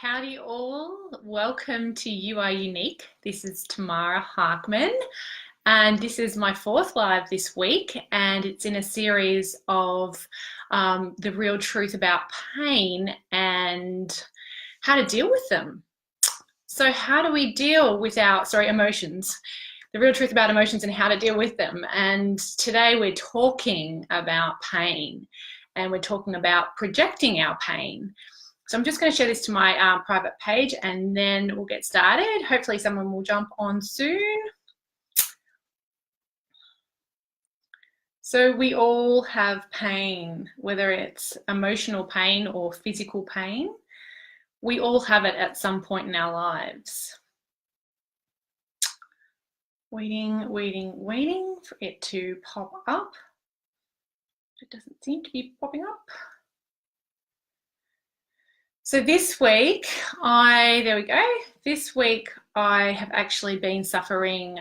Howdy all, welcome to You Are Unique. This is Tamara Harkman and this is my fourth live this week, and it's in a series of the real truth about pain and how to deal with them. So how do we deal with our, emotions? The real truth about emotions and how to deal with them. And today we're talking about pain, and we're talking about projecting our pain. So I'm just going to share this to my private page and then we'll get started. Hopefully someone will jump on soon. So we all have pain, whether it's emotional pain or physical pain. We all have it at some point in our lives. Waiting for it to pop up. It doesn't seem to be popping up. So this week, there we go. This week I have actually been suffering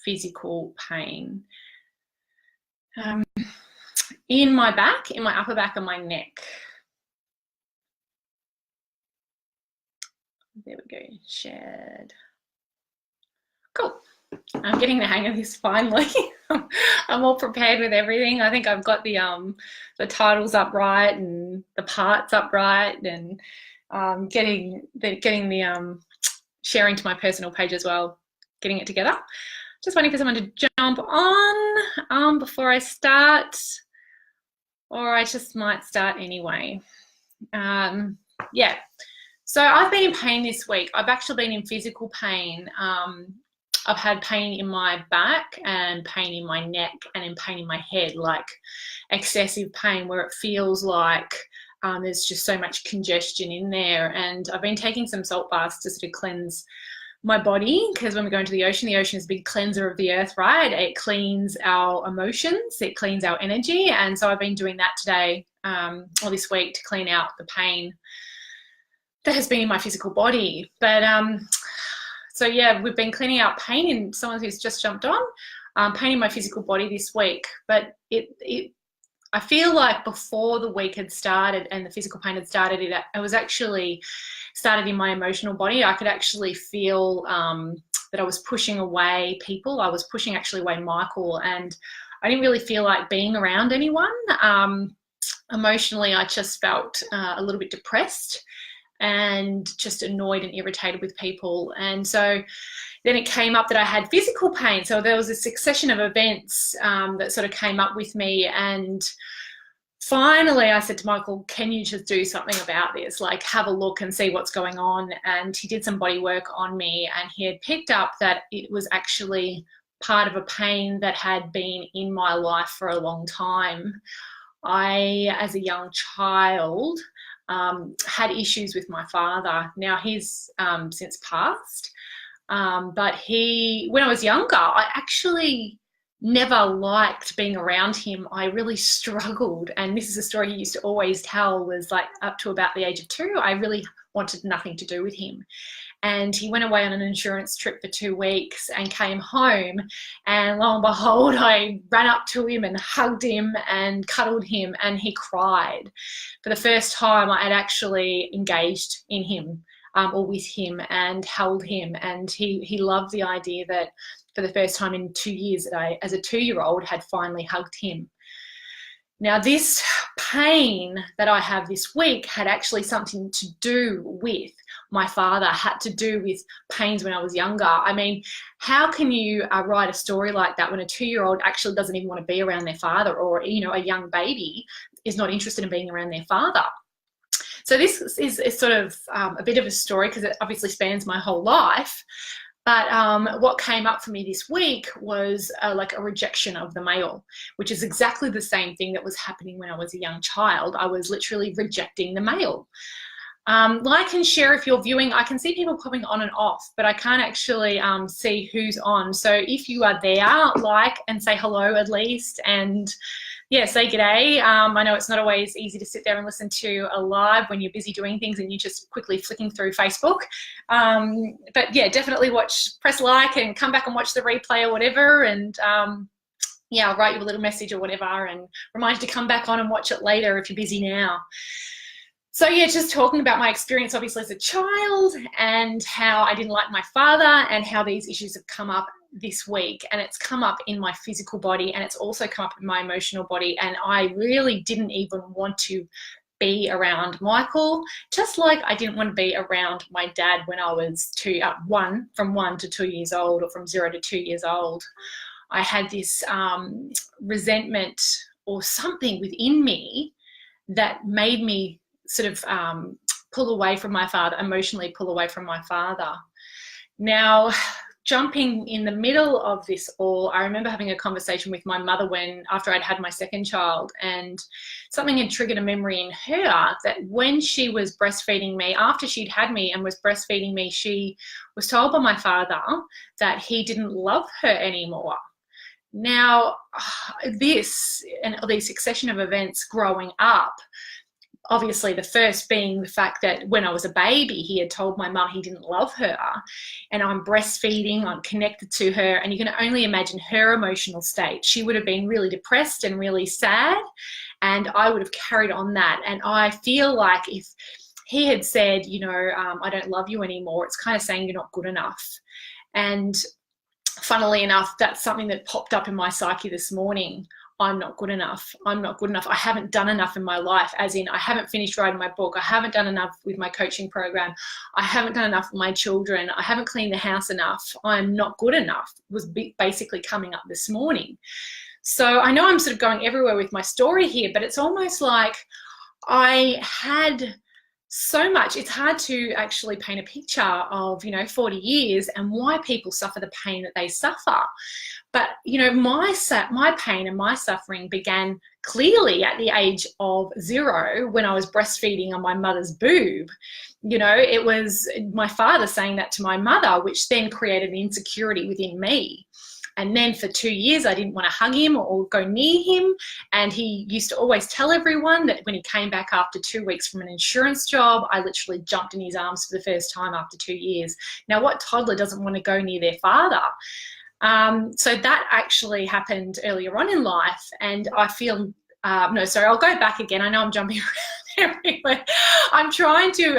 physical pain in my back, in my upper back and my neck. There we go, shared. Cool. I'm getting the hang of this finally. I'm all prepared with everything. I think I've got the titles up right and the parts up right, and getting the sharing to my personal page as well, getting it together. Just waiting for someone to jump on before I start, or I just might start anyway. Yeah. So I've been in pain this week. I've actually been in physical pain. I've had pain in my back and pain in my neck and in pain in my head, like excessive pain where it feels like there's just so much congestion in there. And I've been taking some salt baths to sort of cleanse my body, because when we go into the ocean is a big cleanser of the earth, right? It cleans our emotions, it cleans our energy. And so I've been doing that today or this week to clean out the pain that has been in my physical body. But so yeah, we've been cleaning out pain in someone who's just jumped on, pain in my physical body this week. But I feel like before the week had started and the physical pain had started, it was actually started in my emotional body. I could actually feel that I was pushing away people. I was pushing actually away Michael, and I didn't really feel like being around anyone. Emotionally, I just felt a little bit depressed and just annoyed and irritated with people. And so then it came up that I had physical pain. So there was a succession of events that sort of came up with me. And finally I said to Michael, can you just do something about this? Like, have a look and see what's going on. And he did some body work on me, and he had picked up that it was actually part of a pain that had been in my life for a long time. I, as a young child, had issues with my father. Now he's since passed, but when I was younger, I actually never liked being around him. I really struggled, and this is a story he used to always tell, was like up to about the age of 2, I really wanted nothing to do with him. And he went away on an insurance trip for 2 weeks and came home, and lo and behold, I ran up to him and hugged him and cuddled him, and he cried. For the first time, I had actually engaged in him or with him and held him, and he loved the idea that for the first time in 2 years that I, as a 2-year-old, had finally hugged him. Now, this pain that I have this week had actually something to do with my father, had to do with pains when I was younger. I mean, how can you write a story like that when a 2-year-old actually doesn't even want to be around their father, or, you know, a young baby is not interested in being around their father? So this is sort of a bit of a story, because it obviously spans my whole life. But what came up for me this week was like a rejection of the male, which is exactly the same thing that was happening when I was a young child. I was literally rejecting the male. Like and share if you're viewing. I can see people popping on and off, but I can't actually see who's on. So if you are there, like and say hello at least, and yeah, say g'day. I know it's not always easy to sit there and listen to a live when you're busy doing things and you're just quickly flicking through Facebook. But yeah, definitely press like and come back and watch the replay or whatever. And yeah, I'll write you a little message or whatever and remind you to come back on and watch it later if you're busy now. So yeah, just talking about my experience obviously as a child and how I didn't like my father and how these issues have come up this week, and it's come up in my physical body and it's also come up in my emotional body, and I really didn't even want to be around Michael, just like I didn't want to be around my dad when I was from 1 to 2 years old, or from 0 to 2 years old. I had this resentment or something within me that made me sort of pull away from my father, emotionally pull away from my father. Now, jumping in the middle of this all, I remember having a conversation with my mother after I'd had my second child, and something had triggered a memory in her that when she was breastfeeding me, after she'd had me and was breastfeeding me, she was told by my father that he didn't love her anymore. Now, this and the succession of events growing up, obviously the first being the fact that when I was a baby, he had told my mum he didn't love her, and I'm breastfeeding, I'm connected to her, and you can only imagine her emotional state. She would have been really depressed and really sad, and I would have carried on that. And I feel like if he had said, I don't love you anymore, it's kind of saying you're not good enough. And funnily enough, that's something that popped up in my psyche this morning. I'm not good enough. I'm not good enough. I haven't done enough in my life, as in I haven't finished writing my book. I haven't done enough with my coaching program. I haven't done enough with my children. I haven't cleaned the house enough. I'm not good enough was basically coming up this morning. So I know I'm sort of going everywhere with my story here, but it's almost like I had so much. It's hard to actually paint a picture of, 40 years and why people suffer the pain that they suffer. But, my pain and my suffering began clearly at the age of 0 when I was breastfeeding on my mother's boob. It was my father saying that to my mother, which then created an insecurity within me. And then for 2 years, I didn't want to hug him or go near him. And he used to always tell everyone that when he came back after 2 weeks from an insurance job, I literally jumped in his arms for the first time after 2 years. Now, what toddler doesn't want to go near their father? So that actually happened earlier on in life. And I feel, I'll go back again. I know I'm jumping around everywhere. I'm trying to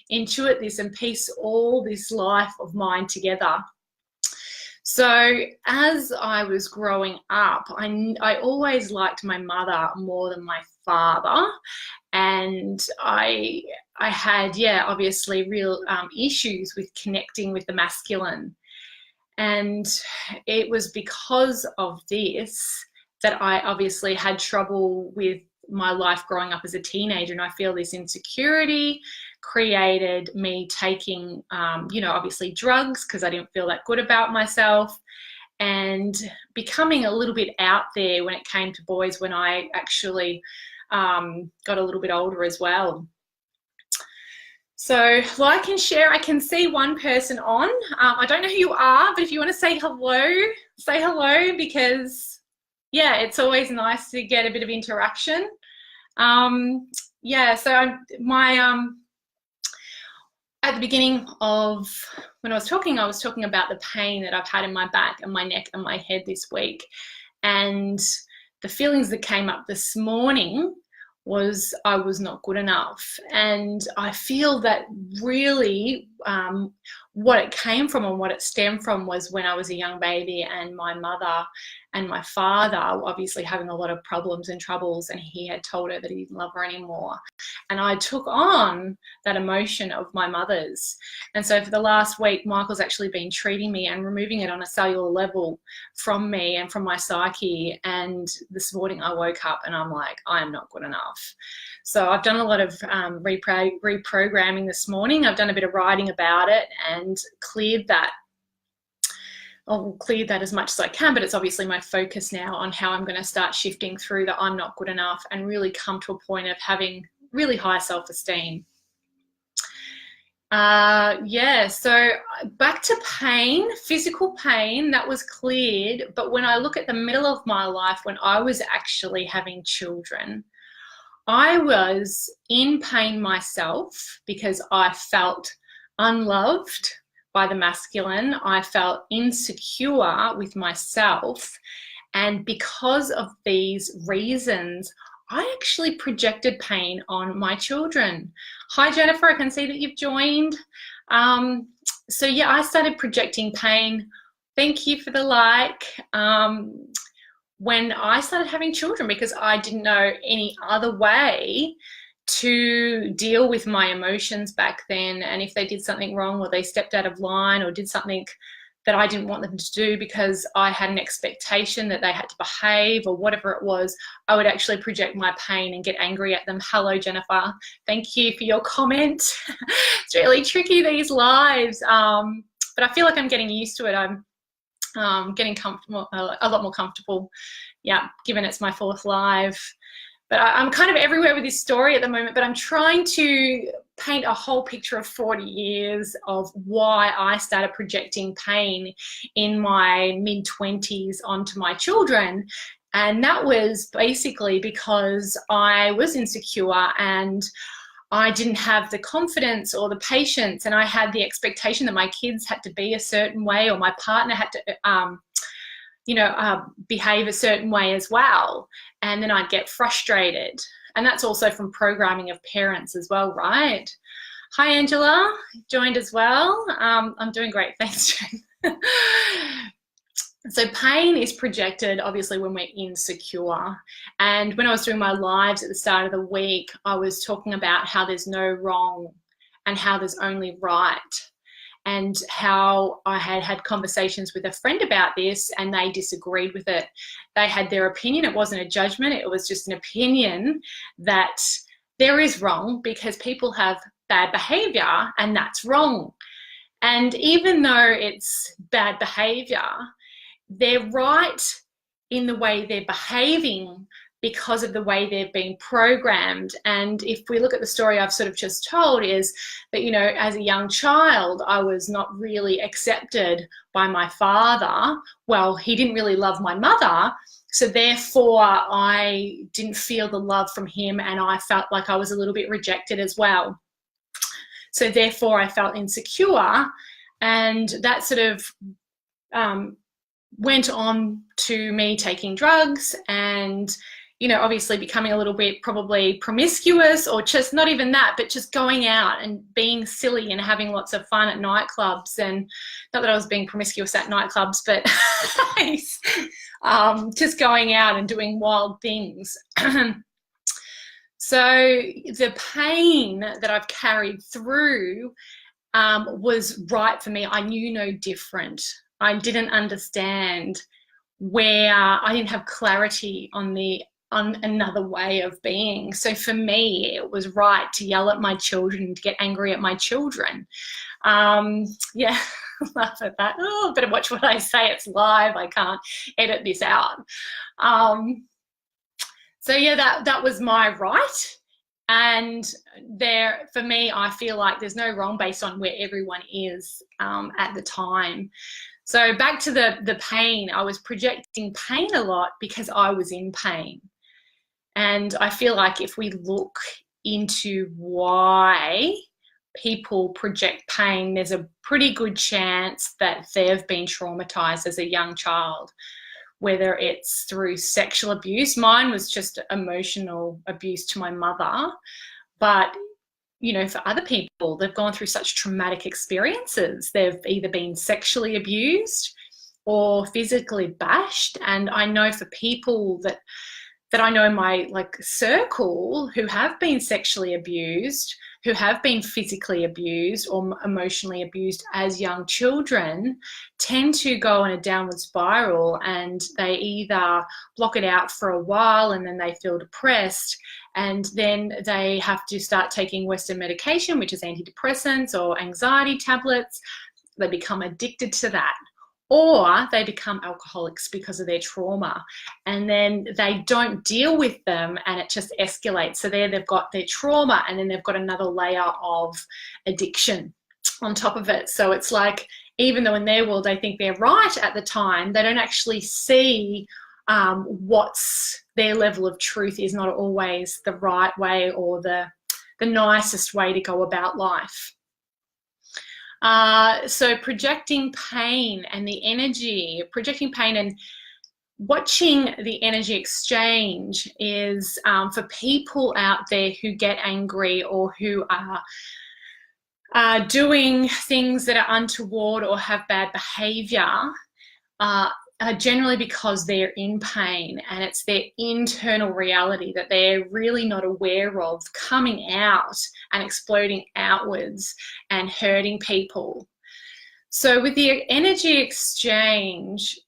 intuit this and piece all this life of mine together. So as I was growing up, I always liked my mother more than my father. And I had, obviously real issues with connecting with the masculine. And it was because of this that I obviously had trouble with my life growing up as a teenager. And I feel this insecurity created me taking, obviously drugs because I didn't feel that good about myself, and becoming a little bit out there when it came to boys when I actually got a little bit older as well. So like and share, I can see one person on. I don't know who you are, but if you want to say hello because, it's always nice to get a bit of interaction. At the beginning of when I was talking about the pain that I've had in my back and my neck and my head this week. And the feelings that came up this morning was I was not good enough. And I feel that really what it came from and what it stemmed from was when I was a young baby and my mother and my father obviously having a lot of problems and troubles, and he had told her that he didn't love her anymore. And I took on that emotion of my mother's. And so for the last week, Michael's actually been treating me and removing it on a cellular level from me and from my psyche. And this morning I woke up and I'm like, I am not good enough. So I've done a lot of reprogramming this morning. I've done a bit of writing about it and cleared that. I'll clear that as much as I can, but it's obviously my focus now on how I'm going to start shifting through the I'm not good enough and really come to a point of having really high self-esteem. So back to pain, physical pain, that was cleared. But when I look at the middle of my life, when I was actually having children, I was in pain myself because I felt unloved by the masculine. I felt insecure with myself. And because of these reasons, I actually projected pain on my children. Hi, Jennifer, I can see that you've joined. So yeah, I started projecting pain. Thank you for the like. When I started having children, because I didn't know any other way to deal with my emotions back then. And if they did something wrong, or they stepped out of line, or did something that I didn't want them to do because I had an expectation that they had to behave, or whatever it was, I would actually project my pain and get angry at them. Hello, Jennifer. Thank you for your comment. It's really tricky, these lives. But I feel like I'm getting used to it. I'm getting comfortable, a lot more comfortable. Yeah, given it's my 4th live. But I'm kind of everywhere with this story at the moment, but I'm trying to paint a whole picture of 40 years of why I started projecting pain in my mid-20s onto my children. And that was basically because I was insecure, and I didn't have the confidence or the patience, and I had the expectation that my kids had to be a certain way, or my partner had to behave a certain way as well. And then I'd get frustrated. And that's also from programming of parents as well, right? Hi, Angela, joined as well. I'm doing great, thanks, Jen. So pain is projected, obviously, when we're insecure. And when I was doing my lives at the start of the week, I was talking about how there's no wrong and how there's only right. And how I had had conversations with a friend about this, and they disagreed with it. They had their opinion. It wasn't a judgment. It was just an opinion that there is wrong because people have bad behavior, and that's wrong. And even though it's bad behavior, they're right in the way they're behaving because of the way they've been programmed. And if we look at the story I've sort of just told, is that, you know, as a young child, I was not really accepted by my father. Well, he didn't really love my mother. So therefore, I didn't feel the love from him, and I felt like I was a little bit rejected as well. So therefore, I felt insecure, and that sort of went on to me taking drugs and, you know, obviously becoming a little bit probably promiscuous, or just not even that, but just going out and being silly and having lots of fun at nightclubs. And not that I was being promiscuous at nightclubs, but just going out and doing wild things. So the pain that I've carried through was right for me. I knew no different. I didn't understand where I didn't have clarity on another way of being. So for me, it was right to yell at my children, to get angry at my children. Yeah, laugh at that. Oh, better watch what I say. It's live. I can't edit this out. So yeah, that was my right. And there, for me, I feel like there's no wrong based on where everyone is at the time. So back to the pain, I was projecting pain a lot because I was in pain. And I feel like if we look into why people project pain, there's a pretty good chance that they've been traumatized as a young child, whether it's through sexual abuse. Mine was just emotional abuse to my mother. But, you know, for other people, they've gone through such traumatic experiences. They've either been sexually abused or physically bashed. And I know for people that I know in my circle who have been sexually abused, who have been physically abused or emotionally abused as young children, tend to go in a downward spiral, and they either block it out for a while and then they feel depressed, and then they have to start taking Western medication, which is antidepressants or anxiety tablets. They become addicted to that. Or they become alcoholics because of their trauma, and then they don't deal with them and it just escalates. So there they've got their trauma, and then they've got another layer of addiction on top of it. So it's like, even though in their world they think they're right at the time, they don't actually see what's their level of truth is not always the right way or the nicest way to go about life. So projecting pain and the energy, projecting pain, and watching the energy exchange is for people out there who get angry or who are doing things that are untoward or have bad behavior, generally because they're in pain, and it's their internal reality that they're really not aware of coming out and exploding outwards and hurting people. So with the energy exchange,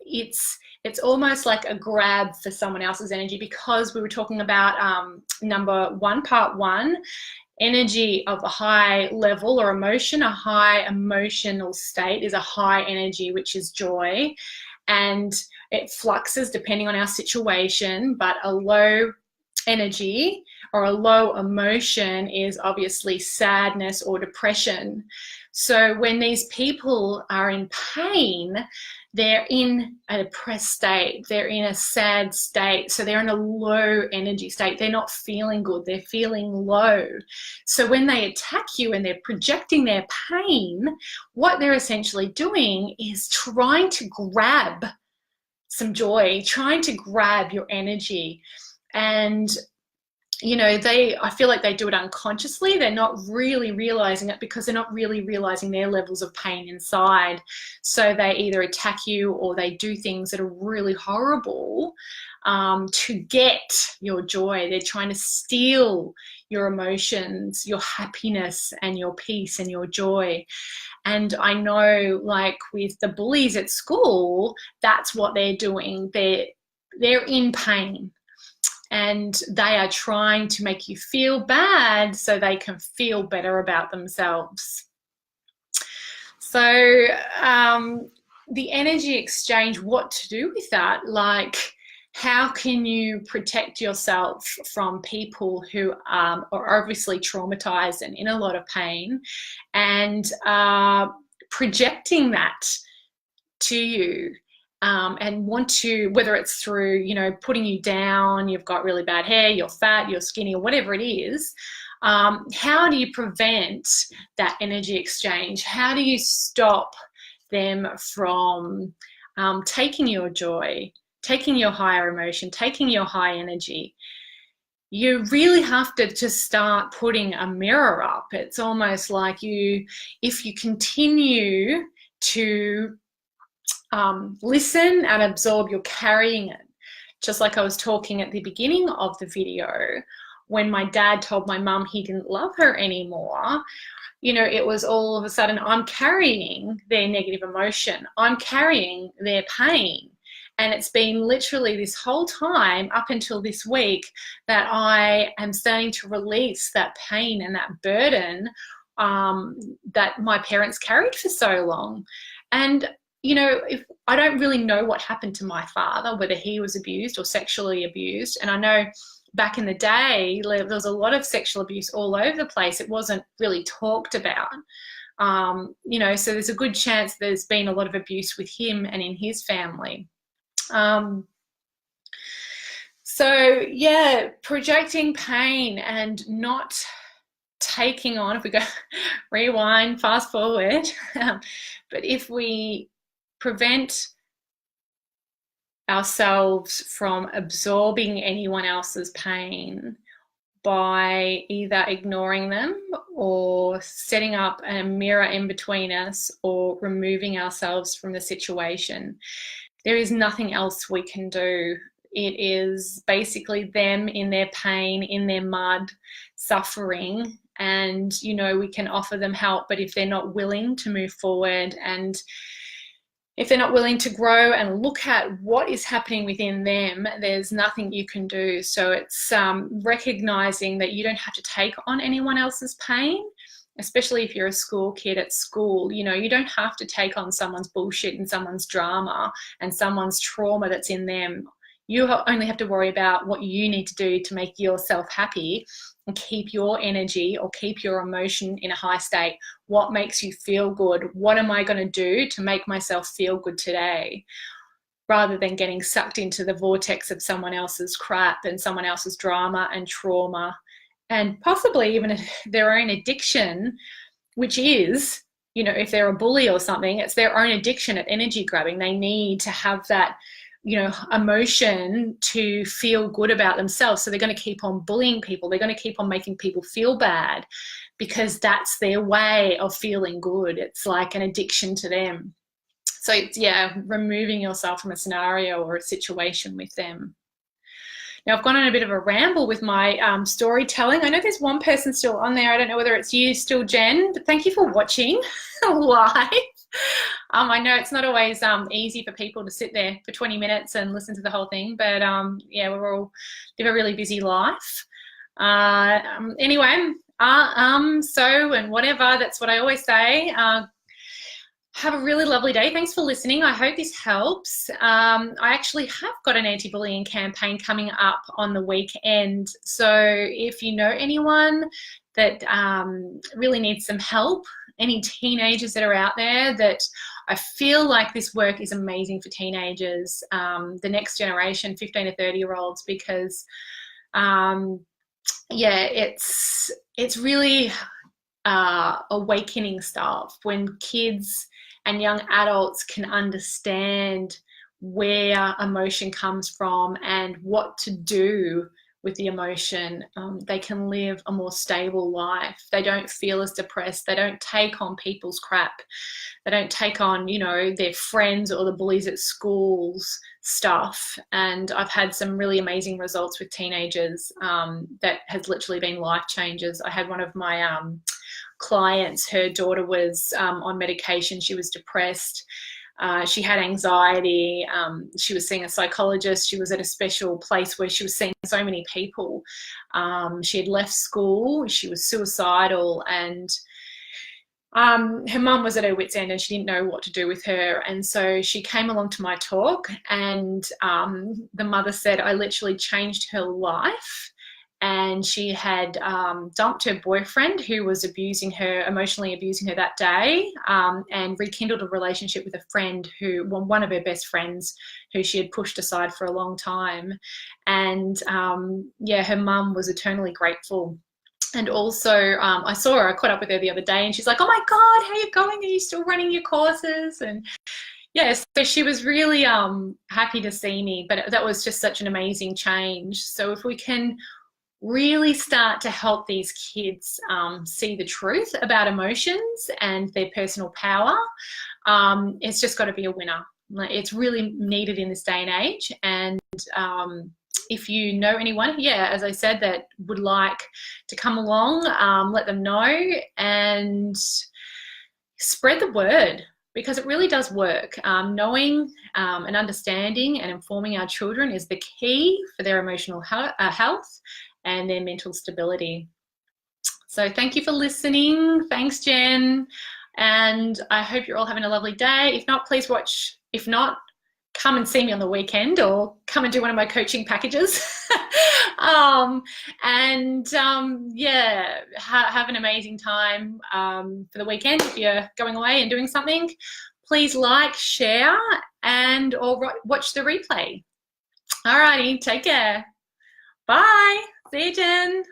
it's almost like a grab for someone else's energy, because we were talking about part one, energy of a high level or emotion. A high emotional state is a high energy, which is joy, and it fluxes depending on our situation. But a low energy or a low emotion is obviously sadness or depression. So when these people are in pain, they're in a depressed state, they're in a sad state, so they're in a low energy state. They're not feeling good, they're feeling low. So when they attack you and they're projecting their pain, what they're essentially doing is trying to grab some joy, trying to grab your energy. And you know, I feel like they do it unconsciously. They're not really realizing it because they're not really realizing their levels of pain inside. So they either attack you or they do things that are really horrible to get your joy. They're trying to steal your emotions, your happiness and your peace and your joy. And I know, like with the bullies at school, that's what they're doing. They're in pain, and they are trying to make you feel bad so they can feel better about themselves. So the energy exchange, what to do with that? Like, how can you protect yourself from people who are obviously traumatized and in a lot of pain, and projecting that to you? And want to, whether it's through, you know, putting you down, you've got really bad hair, you're fat, you're skinny, or whatever it is, how do you prevent that energy exchange? How do you stop them from taking your joy, taking your higher emotion, taking your high energy? You really have to just start putting a mirror up. It's almost like if you continue to listen and absorb, you're carrying it. Just like I was talking at the beginning of the video, when my dad told my mum he didn't love her anymore, you know, it was all of a sudden, I'm carrying their negative emotion, I'm carrying their pain. And it's been literally this whole time up until this week that I am starting to release that pain and that burden that my parents carried for so long. And you know, I don't really know what happened to my father, whether he was abused or sexually abused. And I know back in the day, there was a lot of sexual abuse all over the place. It wasn't really talked about. You know, so there's a good chance there's been a lot of abuse with him and in his family. So yeah, projecting pain and not taking on, if we go rewind, fast forward, but if we prevent ourselves from absorbing anyone else's pain by either ignoring them or setting up a mirror in between us or removing ourselves from the situation, there is nothing else we can do. It is basically them in their pain, in their mud, suffering, and you know, we can offer them help, but if they're not willing to move forward and if they're not willing to grow and look at what is happening within them, there's nothing you can do. So it's recognizing that you don't have to take on anyone else's pain, especially if you're a school kid at school. You know, you don't have to take on someone's bullshit and someone's drama and someone's trauma that's in them. You only have to worry about what you need to do to make yourself happy and keep your energy or keep your emotion in a high state. What makes you feel good? What am I going to do to make myself feel good today? Rather than getting sucked into the vortex of someone else's crap and someone else's drama and trauma and possibly even their own addiction, which is you know, if they're a bully or something, it's their own addiction at energy grabbing. They need to have that, you know, emotion to feel good about themselves. So they're going to keep on bullying people. They're going to keep on making people feel bad because that's their way of feeling good. It's like an addiction to them. So it's, yeah, removing yourself from a scenario or a situation with them. Now, I've gone on a bit of a ramble with my storytelling. I know there's one person still on there. I don't know whether it's you still, Jen, but thank you for watching live. I know it's not always easy for people to sit there for 20 minutes and listen to the whole thing, but yeah, we're all live a really busy life. Anyway, so and whatever, that's what I always say. Have a really lovely day. Thanks for listening. I hope this helps. I actually have got an anti-bullying campaign coming up on the weekend. So if you know anyone that really needs some help, any teenagers that are out there, that I feel like this work is amazing for teenagers, the next generation, 15 to 30-year-olds, because yeah, it's really awakening stuff when kids and young adults can understand where emotion comes from and what to do with the emotion. They can live a more stable life. They don't feel as depressed. They don't take on people's crap. They don't take on, you know, their friends or the bullies at schools stuff. And I've had some really amazing results with teenagers that has literally been life changers. I had one of my clients, her daughter was on medication. She was depressed. She had anxiety. She was seeing a psychologist. She was at a special place where she was seeing so many people. She had left school. She was suicidal, and her mum was at her wit's end and she didn't know what to do with her. And so she came along to my talk, and the mother said, I literally changed her life. And she had dumped her boyfriend who was abusing her, emotionally abusing her that day, and rekindled a relationship with a friend who, well, one of her best friends who she had pushed aside for a long time. And yeah, her mum was eternally grateful. And also, I saw her, I caught up with her the other day, and she's like, oh my God, how are you going? Are you still running your courses? And yes, so she was really happy to see me, but that was just such an amazing change. So if we can really start to help these kids see the truth about emotions and their personal power, it's just got to be a winner. It's really needed in this day and age. And if you know anyone, yeah, as I said, that would like to come along, let them know and spread the word, because it really does work. Knowing and understanding and informing our children is the key for their emotional health and their mental stability. So thank you for listening. Thanks, Jen. And I hope you're all having a lovely day. If not, please watch. If not, come and see me on the weekend or come and do one of my coaching packages. Yeah, have an amazing time for the weekend. If you're going away and doing something, please like, share, and or watch the replay. Alrighty, take care. Bye. See you, Jen.